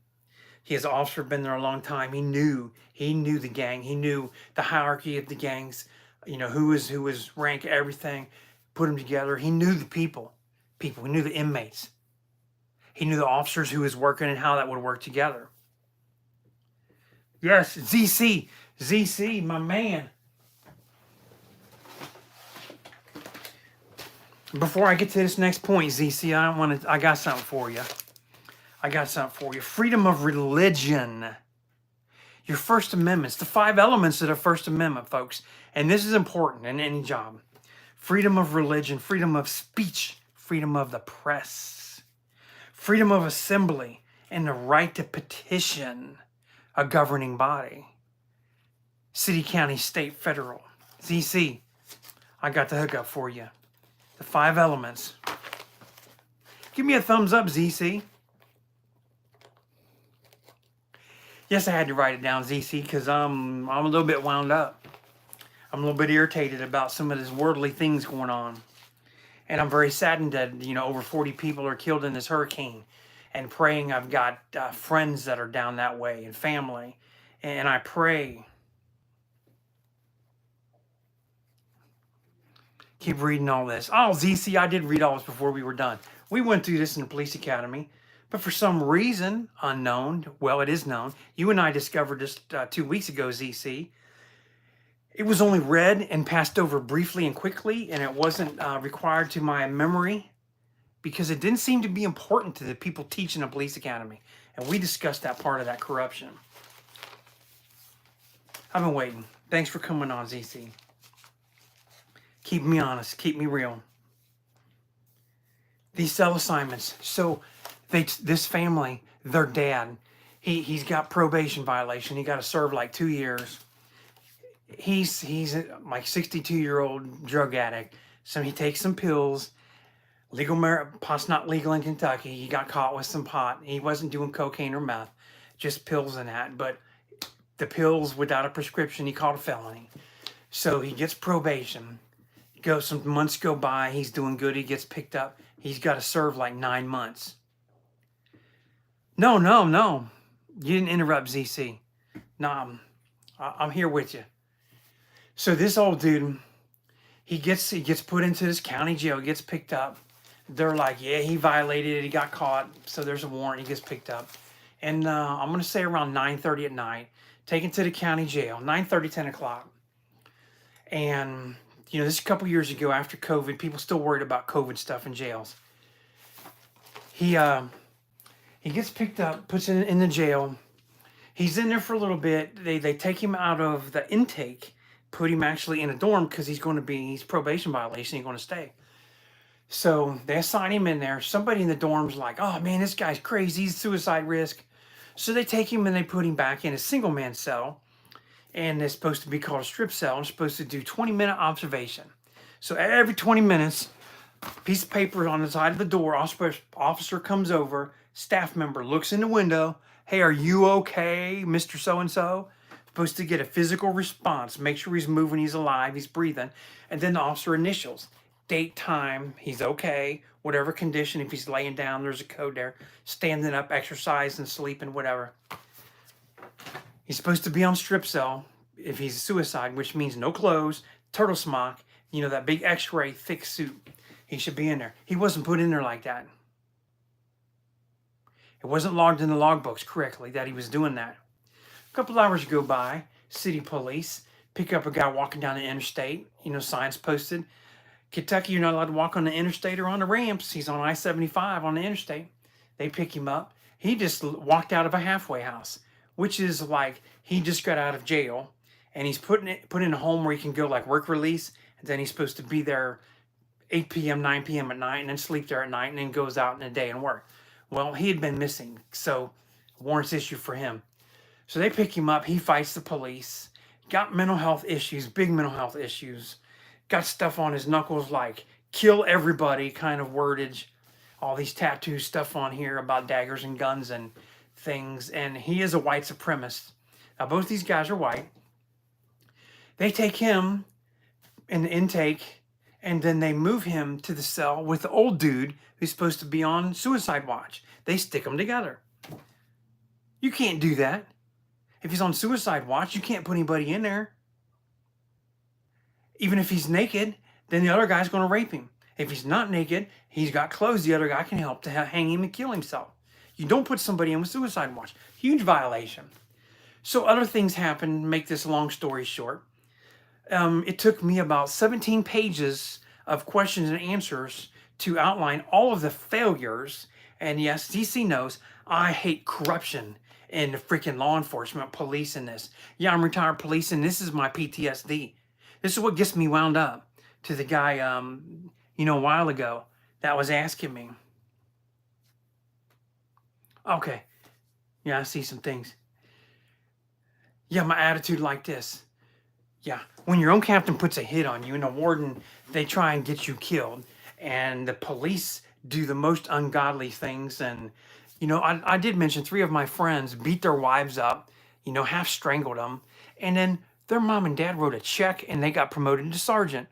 He as an officer been there a long time. He knew the gang. He knew the hierarchy of the gangs. You know, who was rank, everything. Put them together. He knew the people. He knew the inmates. He knew the officers who was working and how that would work together. Yes, ZC, my man. Before I get to this next point, ZC, I got something for you. Freedom of religion. Your First Amendments, the 5 elements of the First Amendment, folks. And this is important in any job. Freedom of religion, freedom of speech, freedom of the press, freedom of assembly, and the right to petition a governing body. City, county, state, federal. ZC, I got the hookup for you. The 5 elements. Give me a thumbs up, ZC. Yes, I had to write it down, ZC, because I'm a little bit wound up. I'm a little bit irritated about some of these worldly things going on. And I'm very saddened that, you know, over 40 people are killed in this hurricane. And praying, I've got friends that are down that way and family. And I pray. Keep reading all this. Oh, ZC, I did read all this before we were done. We went through this in the police academy. But for some reason, unknown, well, it is known. You and I discovered this 2 weeks ago, ZC. It was only read and passed over briefly and quickly, and it wasn't required to my memory because it didn't seem to be important to the people teaching a police academy. And we discussed that part of that corruption. I've been waiting. Thanks for coming on, ZC. Keep me honest. Keep me real. These cell assignments. So this family, their dad, he's got probation violation. He got to serve like 2 years. He's like 62-year-old drug addict. So he takes some pills. Pot's not legal in Kentucky. He got caught with some pot. He wasn't doing cocaine or meth, just pills and that. But the pills without a prescription, he caught a felony. So he gets probation. Some months go by. He's doing good. He gets picked up. He's got to serve like 9 months. No. You didn't interrupt, ZC. No, I'm here with you. So this old dude, he gets put into this county jail, gets picked up. They're like, yeah, he violated it. He got caught. So there's a warrant. He gets picked up. And I'm going to say around 9:30 at night, taken to the county jail, 9:30, 10 o'clock. And, you know, this is a couple years ago after COVID. People still worried about COVID stuff in jails. He gets picked up, puts in the jail. He's in there for a little bit. They take him out of the intake, put him actually in a dorm because he's probation violation. He's going to stay. So they assign him in there. Somebody in the dorm's like, oh man, this guy's crazy. He's suicide risk. So they take him and they put him back in a single man cell. And it's supposed to be called a strip cell. And it's supposed to do 20-minute observation. So every 20 minutes, piece of paper on the side of the door, officer comes over, staff member looks in the window. Hey, are you okay, Mr. So-and-so? Supposed to get a physical response. Make sure he's moving, he's alive, he's breathing. And then the officer initials. Date, time, he's okay, whatever condition. If he's laying down, there's a code there. Standing up, exercising, sleeping, whatever. He's supposed to be on strip cell if he's a suicide, which means no clothes, turtle smock, you know, that big x-ray thick suit. He should be in there. He wasn't put in there like that. It wasn't logged in the logbooks correctly that he was doing that. A couple hours go by, city police pick up a guy walking down the interstate, you know, signs posted. Kentucky, you're not allowed to walk on the interstate or on the ramps. He's on I-75 on the interstate. They pick him up. He just walked out of a halfway house, which is like he just got out of jail and he's put in a home where he can go like work release. And then he's supposed to be there 8 p.m., 9 p.m. at night and then sleep there at night and then goes out in the day and work. Well, he had been missing, so warrants issued for him. So they pick him up. He fights the police. Got mental health issues, big mental health issues. Got stuff on his knuckles like kill everybody kind of wordage. All these tattoo stuff on here about daggers and guns and things. And he is a white supremacist. Now, both these guys are white. They take him in the intake and then they move him to the cell with the old dude who's supposed to be on suicide watch. They stick them together. You can't do that. If he's on suicide watch, you can't put anybody in there. Even if he's naked, then the other guy's going to rape him. If he's not naked, he's got clothes, the other guy can help to hang him and kill himself. You don't put somebody in with suicide watch. Huge violation. So other things happen, make this long story short. It took me about 17 pages of questions and answers to outline all of the failures. And yes, DC knows I hate corruption in the freaking law enforcement, police in this. Yeah, I'm retired police, and this is my PTSD. This is what gets me wound up to the guy, a while ago that was asking me. Okay, yeah, I see some things. Yeah, my attitude like this. Yeah, when your own captain puts a hit on you and the warden, they try and get you killed, and the police do the most ungodly things. And, I did mention 3 of my friends beat their wives up, half strangled them, and then their mom and dad wrote a check and they got promoted to sergeant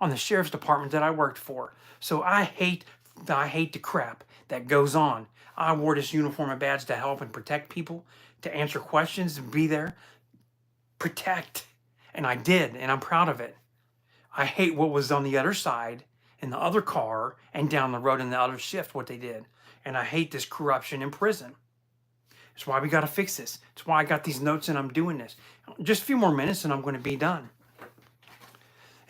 on the sheriff's department that I worked for. So I hate the crap that goes on. I wore this uniform and badge to help and protect people, to answer questions, and be there, protect. And I did, and I'm proud of it. I hate what was on the other side, in the other car, and down the road in the other shift, what they did. And I hate this corruption in prison. That's why we got to fix this. That's why I got these notes and I'm doing this. Just a few more minutes and I'm going to be done.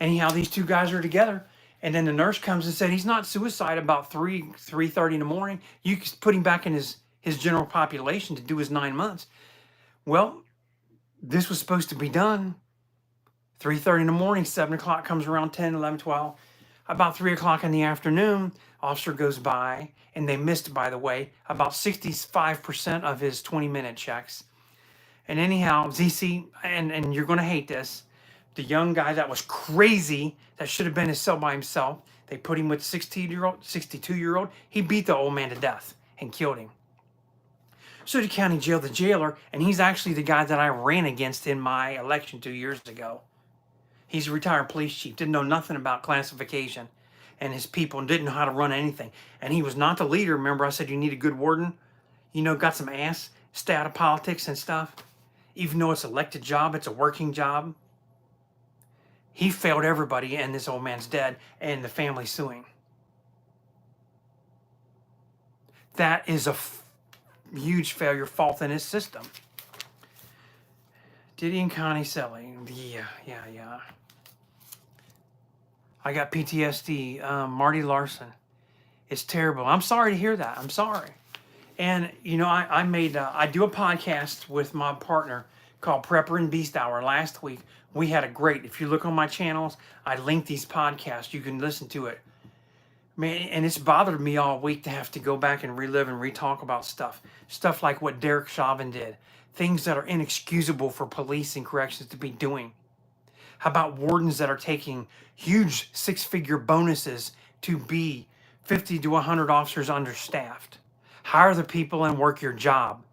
Anyhow, these 2 guys are together. And then the nurse comes and said, he's not suicide about 3:30 in the morning. You can put him back in his general population to do his 9 months. Well, this was supposed to be done 3:30 in the morning. 7 o'clock comes around, 10, 11, 12. About 3 o'clock in the afternoon, officer goes by, and they missed, by the way, about 65% of his 20-minute checks. And anyhow, ZC, and you're going to hate this, the young guy that was crazy, that should have been in his cell by himself, they put him with 62-year-old. He beat the old man to death and killed him. So the county jailed the jailer, and he's actually the guy that I ran against in my election 2 years ago. He's a retired police chief, didn't know nothing about classification, and his people didn't know how to run anything. And he was not the leader. Remember I said you need a good warden? Got some ass, stay out of politics and stuff. Even though it's an elected job, it's a working job. He failed everybody, and this old man's dead, and the family's suing. That is a huge failure, fault in his system. Diddy and Connie selling. Yeah. I got PTSD. Marty Larson. It's terrible. I'm sorry to hear that. I'm sorry. And, I do a podcast with my partner called Prepper and Beast Hour. Last week, we had a great, if you look on my channels, I link these podcasts. You can listen to it. Man, and it's bothered me all week to have to go back and relive and re-talk about stuff. Stuff like what Derek Chauvin did. Things that are inexcusable for police and corrections to be doing. How about wardens that are taking huge 6-figure bonuses to be 50 to 100 officers understaffed? Hire the people and work your job.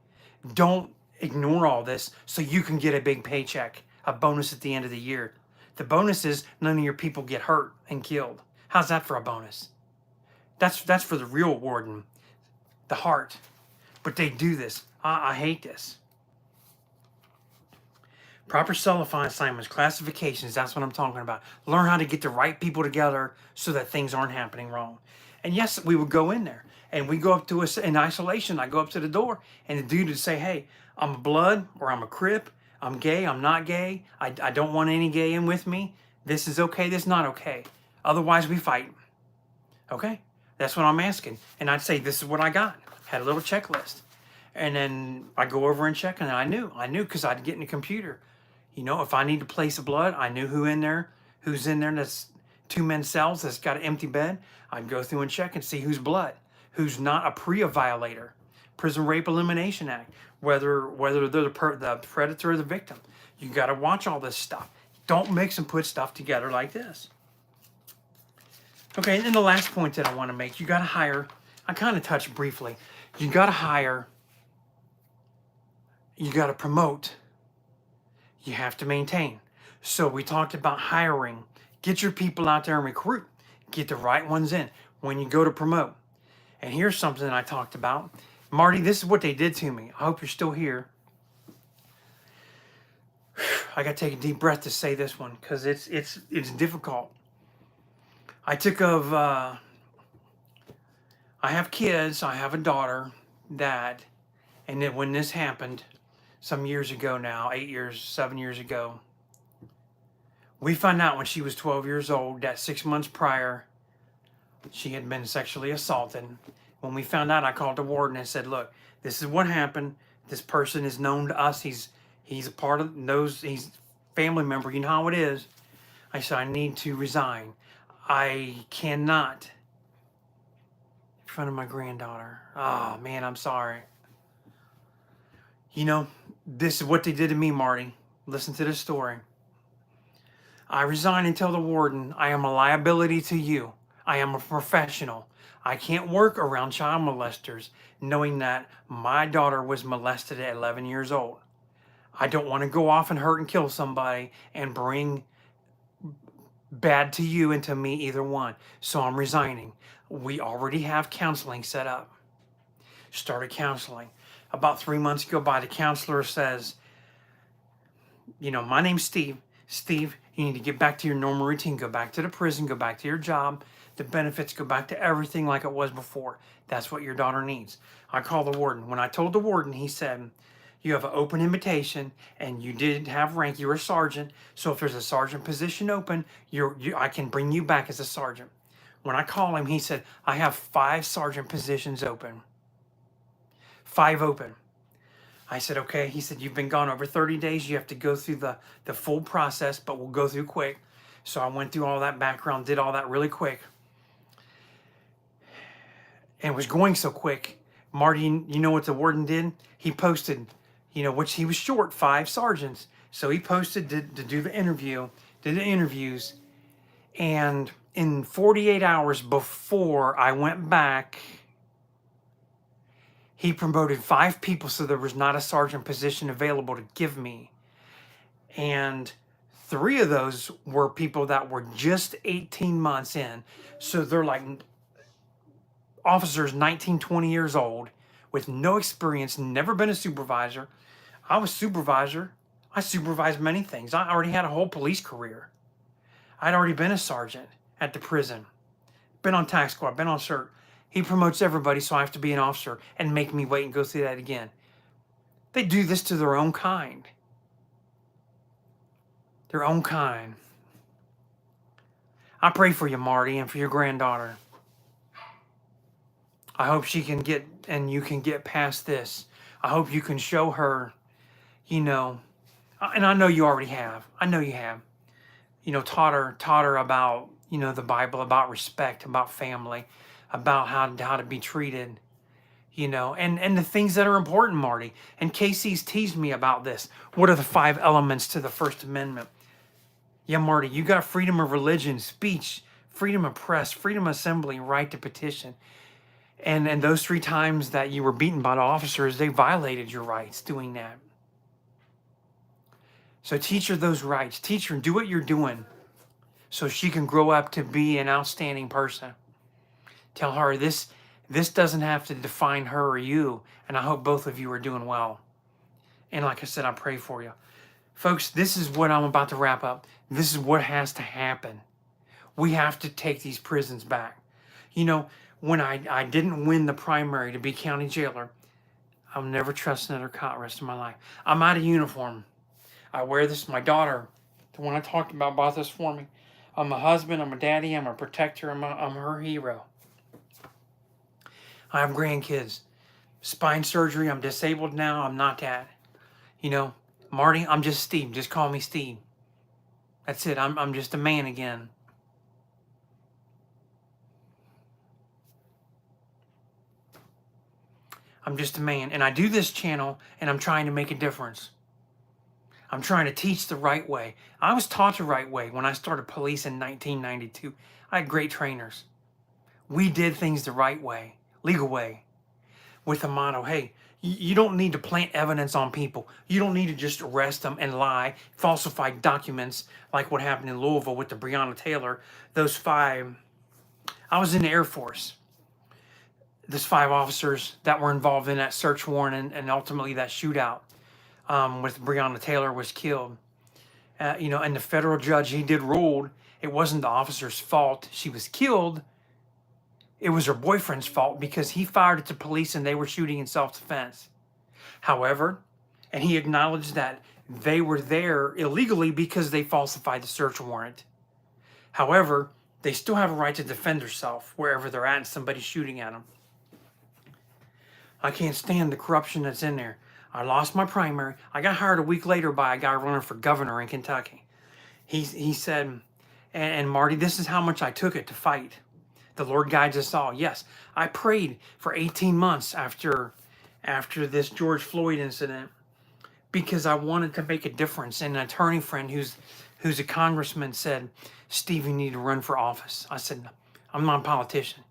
Don't ignore all this so you can get a big paycheck, a bonus at the end of the year. The bonus is none of your people get hurt and killed. How's that for a bonus? That's for the real warden, the heart. But they do this. I hate this. Proper cell assignments, classifications, that's what I'm talking about. Learn how to get the right people together so that things aren't happening wrong. And yes, we would go in there. And we go up to us in isolation. I go up to the door, and the dude would say, hey, I'm a blood, or I'm a crip, I'm gay, I'm not gay, I don't want any gay in with me. This is okay, this is not okay. Otherwise, we fight. Okay? That's what I'm asking. And I'd say, this is what I got. Had a little checklist. And then I go over and check, and I knew because I'd get in the computer. If I need to place a blood, I knew who's in there that's 2 men's cells that's got an empty bed. I'd go through and check and see who's blood, who's not a PREA violator, Prison Rape Elimination Act, whether they're the predator or the victim. You got to watch all this stuff. Don't mix and put stuff together like this. Okay, and then the last point that I want to make, you got to hire, I kind of touched briefly, you got to hire, you got to promote, you have to maintain. So we talked about hiring. Get your people out there and recruit. Get the right ones in when you go to promote. And here's something that I talked about. Marty, this is what they did to me. I hope you're still here. I got to take a deep breath to say this one because it's difficult. I have kids. I have a daughter that, and then when this happened some years ago now, 7 years ago, we found out when she was 12 years old that 6 months prior, she had been sexually assaulted. When we found out, I called the warden and said, look, this is what happened. This person is known to us. He's a part of, he's family member. You know how it is. I said, I need to resign. I cannot, in front of my granddaughter. Oh, man, I'm sorry. You know, this is what they did to me, Marty. Listen to this story. I resign and tell the warden, I am a liability to you. I am a professional. I can't work around child molesters knowing that my daughter was molested at 11 years old. I don't want to go off and hurt and kill somebody and bring bad to you and to me, either one. So I'm resigning. We already have counseling set up. Started counseling. About 3 months go by, the counselor says, you know, my name's Steve. Steve, you need to get back to your normal routine. Go back to the prison. Go back to your job. The benefits, go back to everything like it was before. That's what your daughter needs. I called the warden. When I told the warden, he said, you have an open invitation and you didn't have rank. You're a sergeant. So if there's a sergeant position open, I can bring you back as a sergeant. When I call him, he said, I have 5 sergeant positions open. 5 open. I said, okay. He said, you've been gone over 30 days. You have to go through the full process, but we'll go through quick. So I went through all that background, did all that really quick. And it was going so quick. Marty, you know what the warden did? He posted, you know, which he was short 5 sergeants. So he posted to do the interview, did the interviews. And in 48 hours before I went back, he promoted 5 people, so there was not a sergeant position available to give me. And 3 of those were people that were just 18 months in. So they're like officers 19, 20 years old with no experience, never been a supervisor. I was supervisor. I supervised many things. I already had a whole police career. I'd already been a sergeant at the prison, been on tax squad, been on CERT. He promotes everybody, so I have to be an officer and make me wait and go through that again. They do this to their own kind. Their own kind. I pray for you, Marty, and for your granddaughter. I hope she can get, and you can get past this. I hope you can show her, you know, and I know you already have. I know you have. You know, taught her about, you know, the Bible, about respect, about family, about how to be treated, you know, and the things that are important, Marty. And Casey's teased me about this. What are the 5 elements to the First Amendment? Yeah, Marty, you got freedom of religion, speech, freedom of press, freedom of assembly, right to petition. And those 3 times that you were beaten by the officers, they violated your rights doing that. So teach her those rights. Teach her, do what you're doing so she can grow up to be an outstanding person. Tell her this doesn't have to define her or you, and I hope both of you are doing well. And like I said, I pray for you. Folks, this is what I'm about to wrap up. This is what has to happen. We have to take these prisons back. You know, when I didn't win the primary to be county jailer, I'll never trust another cop the rest of my life. I'm out of uniform. I wear this. My daughter, the one I talked about, bought this for me. I'm a husband. I'm a daddy. I'm a protector. I'm her hero. I have grandkids. Spine surgery. I'm disabled now. I'm not that. You know, Marty, I'm just Steve. Just call me Steve. That's it. I'm just a man again. I'm just a man. And I do this channel, and I'm trying to make a difference. I'm trying to teach the right way. I was taught the right way when I started police in 1992. I had great trainers. We did things the right way, legal way, with the motto, hey, you don't need to plant evidence on people. You don't need to just arrest them and lie, falsify documents like what happened in Louisville with the Breonna Taylor. Those 5, I was in the Air Force. There's 5 officers that were involved in that search warrant and ultimately that shootout with Breonna Taylor was killed. And the federal judge, he did ruled it wasn't the officer's fault she was killed. It was her boyfriend's fault because he fired at the police and they were shooting in self-defense. However, and he acknowledged that they were there illegally because they falsified the search warrant. However, they still have a right to defend themselves wherever they're at and somebody's shooting at them. I can't stand the corruption that's in there. I lost my primary. I got hired a week later by a guy running for governor in Kentucky. He said, and Marty, this is how much I took it to fight. The Lord guides us all. Yes, I prayed for 18 months after this George Floyd incident because I wanted to make a difference. And an attorney friend who's a congressman said, Steve, you need to run for office. I said, I'm not a politician.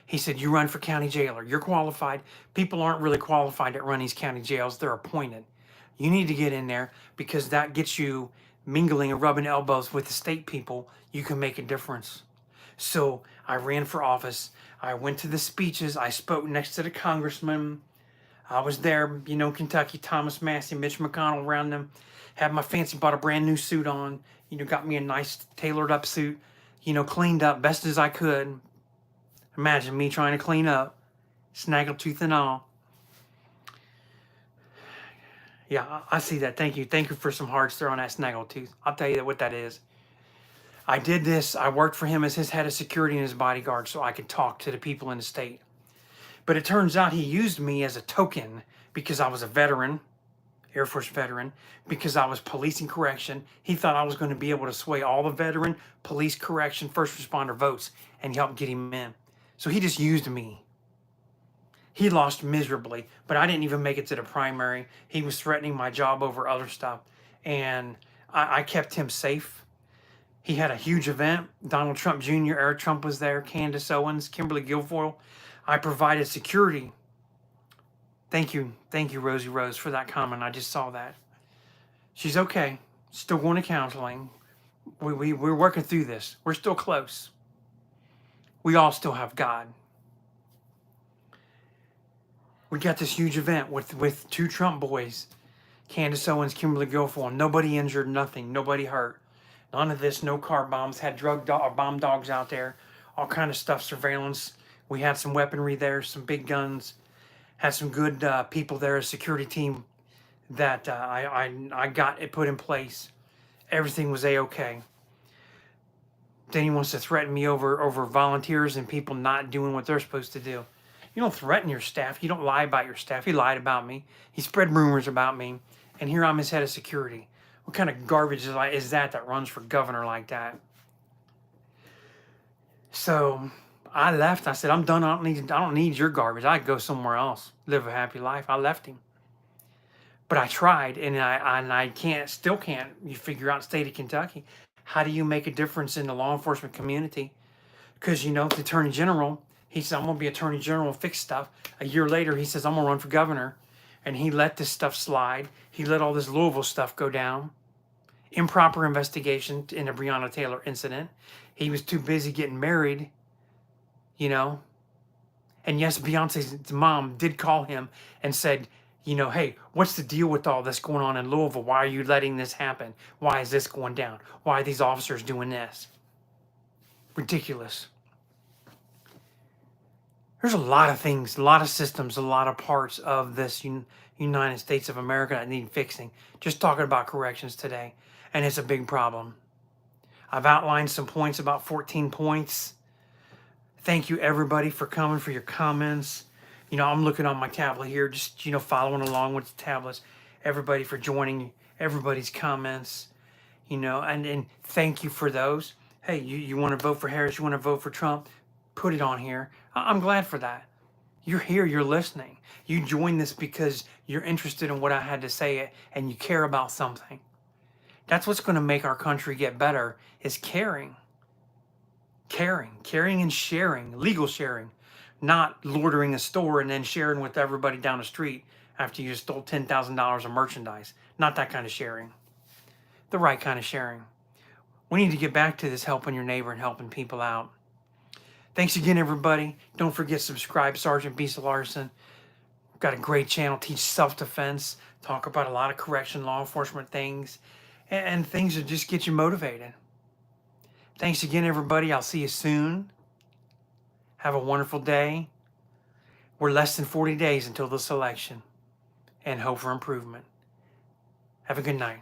He said, you run for county jailer. You're qualified. People aren't really qualified to run these county jails. They're appointed. You need to get in there because that gets you mingling and rubbing elbows with the state people. You can make a difference. So I ran for office. I went to the speeches. I spoke next to the congressman. I was there, Kentucky, Thomas Massey, Mitch McConnell around them. Had my fancy, bought a brand new suit on. Got me a nice tailored up suit, cleaned up best as I could. Imagine me trying to clean up, snaggletooth and all. Yeah, I see that. Thank you. Thank you for some hearts there on that snaggletooth. I'll tell you what that is. I did this. I worked for him as his head of security and his bodyguard so I could talk to the people in the state. But it turns out he used me as a token because I was a veteran, Air Force veteran, because I was policing correction. He thought I was going to be able to sway all the veteran, police, correction, first responder votes and help get him in. So he just used me. He lost miserably, but I didn't even make it to the primary. He was threatening my job over other stuff, and I kept him safe. He had a huge event. Donald Trump Jr., Eric Trump was there, Candace Owens, Kimberly Guilfoyle. I provided security. Thank you, Rosie Rose, for that comment. I just saw that. She's okay. Still going to counseling. We're working through this. We're still close. We all still have God. We got this huge event with 2 Trump boys, Candace Owens, Kimberly Guilfoyle. Nobody injured, nothing. Nobody hurt. None of this, no car bombs. Had bomb dogs out there. All kind of stuff, surveillance. We had some weaponry there, some big guns. Had some good people there, a security team that I got it put in place. Everything was A-okay. Then he wants to threaten me over volunteers and people not doing what they're supposed to do. You don't threaten your staff. You don't lie about your staff. He lied about me. He spread rumors about me. And here I'm his head of security. What kind of garbage is that runs for governor like that? So I left. I said, I'm done. I don't need your garbage. I go somewhere else, live a happy life. I left him. But I tried, and I still can't. You figure out state of Kentucky. How do you make a difference in the law enforcement community? Because, the Attorney General, he said, I'm going to be Attorney General, fix stuff. A year later, he says, I'm going to run for governor. And he let this stuff slide. He let all this Louisville stuff go down. Improper investigation in the Breonna Taylor incident. He was too busy getting married, And yes, Beyonce's mom did call him and said, hey, what's the deal with all this going on in Louisville? Why are you letting this happen? Why is this going down? Why are these officers doing this? Ridiculous. There's a lot of things, a lot of systems, a lot of parts of this United States of America that need fixing. Just talking about corrections today, and it's a big problem. I've outlined some points, about 14 points. Thank you, everybody, for coming, for your comments. I'm looking on my tablet here, just, following along with the tablets. Everybody for joining, everybody's comments, and thank you for those. Hey, you want to vote for Harris, you want to vote for Trump, put it on here. I'm glad for that. You're here, you're listening. You joined this because you're interested in what I had to say and you care about something. That's what's going to make our country get better, is caring. Caring and sharing, legal sharing. Not loitering a store and then sharing with everybody down the street after you just stole $10,000 of merchandise. Not that kind of sharing. The right kind of sharing. We need to get back to this helping your neighbor and helping people out. Thanks again, everybody. Don't forget to subscribe, Sergeant Beast Larson. Got a great channel, teach self-defense, talk about a lot of correction, law enforcement things, and things that just get you motivated. Thanks again, everybody. I'll see you soon. Have a wonderful day. We're less than 40 days until this election, and hope for improvement. Have a good night.